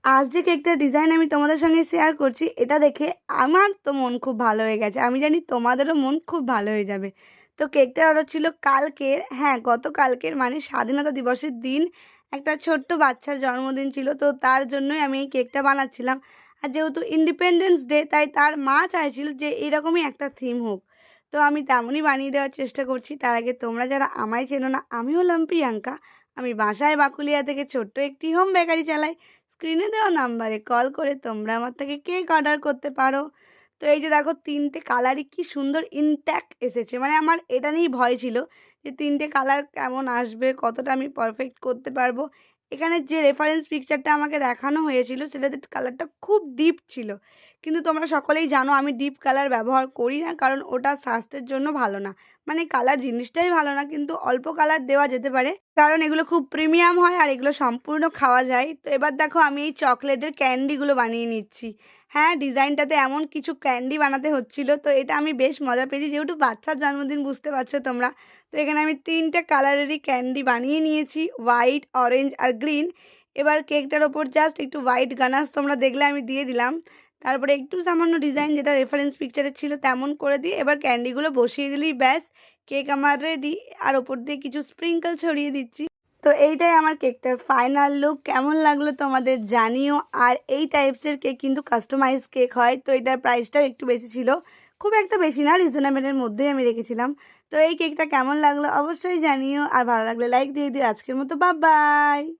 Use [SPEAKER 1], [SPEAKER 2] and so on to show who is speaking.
[SPEAKER 1] আজ যে কেকটার ডিজাইন আমি তোমাদের সঙ্গে শেয়ার করছি, এটা দেখে আমার তো মন খুব ভালো হয়ে গেছে। আমি জানি তোমাদেরও মন খুব ভালো হয়ে যাবে। তো কেকটার অর্ডার ছিল কালকের, হ্যাঁ গতকালকের, মানে স্বাধীনতা দিবসের দিন একটা ছোট্ট বাচ্চার জন্মদিন ছিল। তো তার জন্যই আমি এই কেকটা বানাচ্ছিলাম। আর যেহেতু ইন্ডিপেন্ডেন্স ডে, তাই তার মা চাইছিল যে এরকমই একটা থিম হোক। তো আমি তেমনই বানিয়ে দেওয়ার চেষ্টা করছি। তার আগে তোমরা যারা আমায় চেনো না, আমি হলাম প্রিয়াঙ্কা। আমি বাসায় বাকুলিয়া থেকে ছোট্ট একটি হোম বেকারি চালাই। স্ক্রিনে দেওয়া নাম্বারে কল করে তোমরা আমার থেকে কেক অর্ডার করতে পারো। তো এই যে দেখো, তিনটে কালারই কি সুন্দর ইনট্যাক্ট এসেছে। মানে আমার এটা নিয়েই ভয় ছিল যে তিনটে কালার কেমন আসবে, কতটা আমি পারফেক্ট করতে পারবো। এখানে যে রেফারেন্স পিকচারটা আমাকে দেখানো হয়েছিল সেটাতে কালারটা খুব ডিপ ছিল, কিন্তু তোমরা সকলেই জানো আমি ডিপ কালার ব্যবহার করি না, কারণ ওটা স্বাস্থ্যের জন্য ভালো না। মানে কালার জিনিসটাই ভালো না, কিন্তু অল্প কালার দেওয়া যেতে পারে, কারণ এগুলো খুব প্রিমিয়াম হয় আর এগুলো সম্পূর্ণ খাওয়া যায়। তো এবার দেখো আমি এই চকলেটের ক্যান্ডিগুলো বানিয়ে নিচ্ছি। হ্যাঁ, ডিজাইনটাতে এমন কিছু ক্যান্ডি বানাতে হচ্ছিল, তো এটা আমি বেশ মজা পেয়েছি, যেহেতু বাচ্চার জন্মদিন বুঝতে পারছো তোমরা। তো এখানে আমি তিনটে কালারেরই ক্যান্ডি বানিয়ে নিয়েছি, হোয়াইট, অরেঞ্জ আর গ্রিন। এবার কেকটার ওপর জাস্ট একটু হোয়াইট গানাশ তোমরা দেখলে আমি দিয়ে দিলাম। তারপরে একটু সামান্য ডিজাইন যেটা রেফারেন্স পিকচারে ছিল তেমন করে দিয়ে এবার ক্যান্ডিগুলো বসিয়ে দিলেই ব্যাস, কেক আমার রেডি। আর ওপর দিয়ে কিছু স্প্রিঙ্কল ছড়িয়ে দিচ্ছি। তো এইটাই আমার কেকটার ফাইনাল লুক। কেমন লাগলো তোমাদের জানিও। আর এই টাইপসের কেক কিন্তু কাস্টমাইজ কেক হয়, তো এটার প্রাইসটাও একটু বেশি ছিল, খুব একটা বেশি না, রিজনেবলের মধ্যেই আমি রেখেছিলাম। তো এই কেকটা কেমন লাগলো অবশ্যই জানিও, আর ভালো লাগলে লাইক দিয়ে দিও। আজকের মতো বাই বাই।